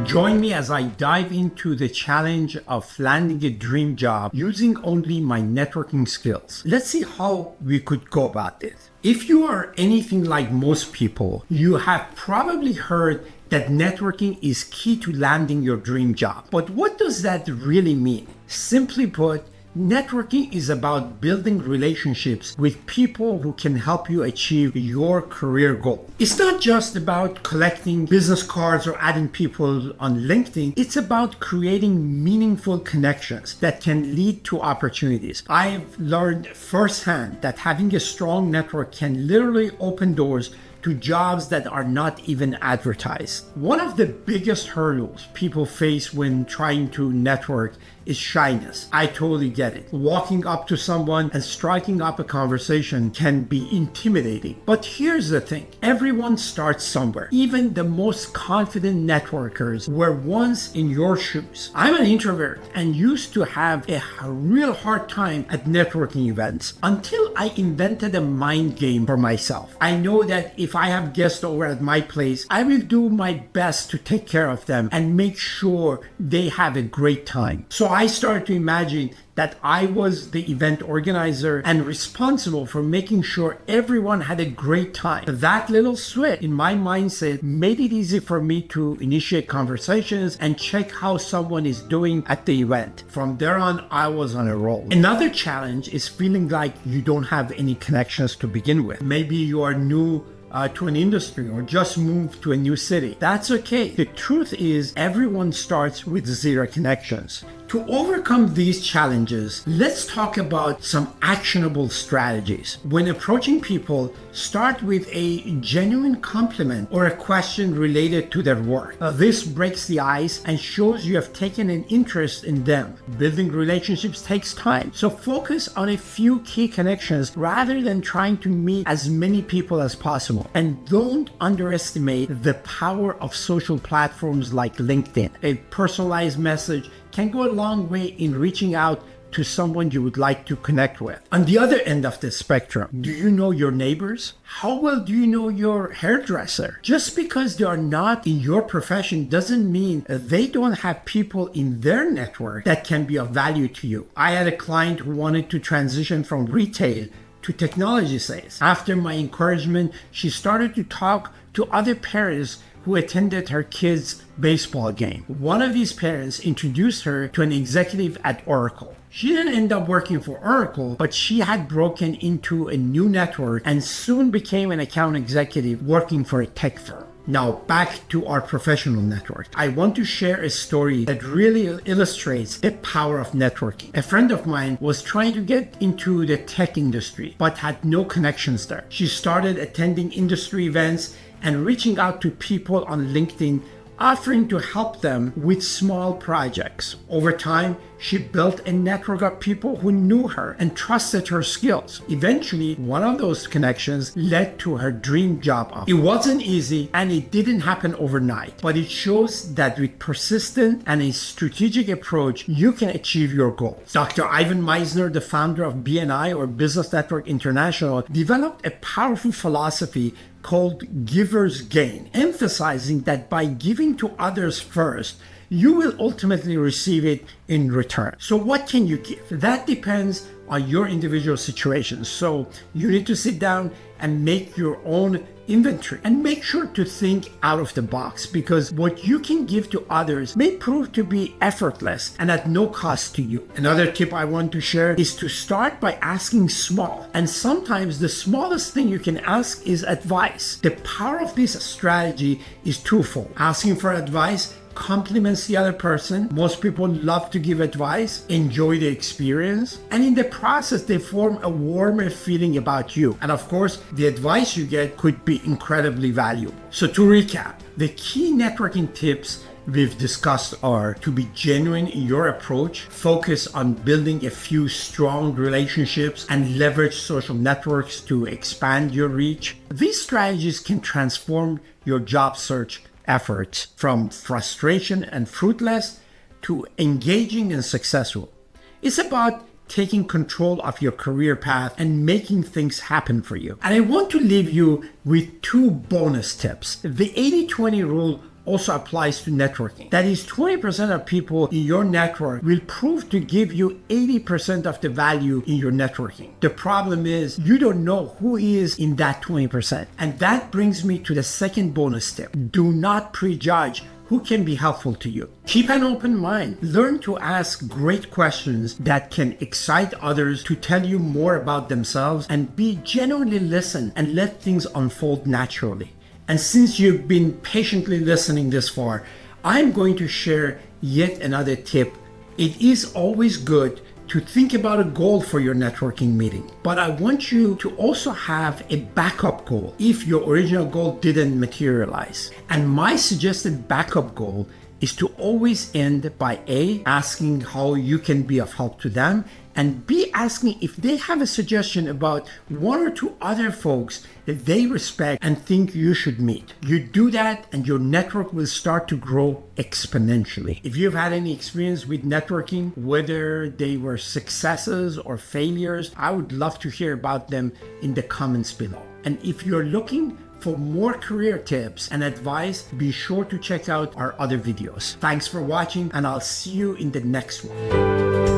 Join me as I dive into the challenge of landing a dream job using only my networking skills. Let's see how we could go about this. If you are anything like most people, you have probably heard that networking is key to landing your dream job. But what does that really mean? Simply put, networking is about building relationships with people who can help you achieve your career goal. It's not just about collecting business cards or adding people on LinkedIn. It's about creating meaningful connections that can lead to opportunities. I've learned firsthand that having a strong network can literally open doors to jobs that are not even advertised. One of the biggest hurdles people face when trying to network is shyness. I totally get it. Walking up to someone and striking up a conversation can be intimidating. But here's the thing, everyone starts somewhere. Even the most confident networkers were once in your shoes. I'm an introvert and used to have a real hard time at networking events until I invented a mind game for myself. I know that if I have guests over at my place, I will do my best to take care of them and make sure they have a great time. So I started to imagine that I was the event organizer and responsible for making sure everyone had a great time. That little switch in my mindset made it easy for me to initiate conversations and check how someone is doing at the event. From there on, I was on a roll. Another challenge is feeling like you don't have any connections to begin with. Maybe you are new to an industry or just moved to a new city. That's okay. The truth is everyone starts with zero connections. To overcome these challenges, let's talk about some actionable strategies. When approaching people, start with a genuine compliment or a question related to their work. This breaks the ice and shows you have taken an interest in them. Building relationships takes time, so focus on a few key connections rather than trying to meet as many people as possible. And don't underestimate the power of social platforms like LinkedIn. A personalized message can go a long way in reaching out to someone you would like to connect with. On the other end of the spectrum, do you know your neighbors? How well do you know your hairdresser? Just because they are not in your profession doesn't mean they don't have people in their network that can be of value to you. I had a client who wanted to transition from retail to technology sales. After my encouragement, she started to talk to other parents who attended her kids' baseball game. One of these parents introduced her to an executive at Oracle. She didn't end up working for Oracle, but she had broken into a new network and soon became an account executive working for a tech firm. Now back to our professional network. I want to share a story that really illustrates the power of networking. A friend of mine was trying to get into the tech industry, but had no connections there. She started attending industry events and reaching out to people on LinkedIn, offering to help them with small projects. Over time, she built a network of people who knew her and trusted her skills. Eventually, one of those connections led to her dream job offer. It wasn't easy and it didn't happen overnight, but it shows that with persistence and a strategic approach, you can achieve your goals. Dr. Ivan Meisner, the founder of BNI or Business Network International, developed a powerful philosophy called Giver's Gain, emphasizing that by giving to others first, you will ultimately receive it in return. So what can you give? That depends on your individual situation. So you need to sit down and make your own inventory and make sure to think out of the box, because what you can give to others may prove to be effortless and at no cost to you. Another tip I want to share is to start by asking small, and sometimes the smallest thing you can ask is advice. The power of this strategy is twofold. Asking for advice compliments the other person. Most people love to give advice, enjoy the experience, and in the process they form a warmer feeling about you. And of course, the advice you get could be incredibly valuable. So to recap, the key networking tips we've discussed are to be genuine in your approach, focus on building a few strong relationships, and leverage social networks to expand your reach. These strategies can transform your job search efforts from frustration and fruitless to engaging and successful. It's about taking control of your career path and making things happen for you. And I want to leave you with two bonus tips. The 80-20 rule also applies to networking. That is, 20% of people in your network will prove to give you 80% of the value in your networking. The problem is you don't know who is in that 20%. And that brings me to the second bonus tip. Do not prejudge who can be helpful to you. Keep an open mind. Learn to ask great questions that can excite others to tell you more about themselves, and be genuinely listen and let things unfold naturally. And since you've been patiently listening this far, I'm going to share yet another tip. It is always good to think about a goal for your networking meeting, but I want you to also have a backup goal if your original goal didn't materialize. And my suggested backup goal is to always end by A, asking how you can be of help to them, and B, asking if they have a suggestion about one or two other folks that they respect and think you should meet. You do that and your network will start to grow exponentially. If you've had any experience with networking, whether they were successes or failures, I would love to hear about them in the comments below. And if you're looking for more career tips and advice, be sure to check out our other videos. Thanks for watching, and I'll see you in the next one.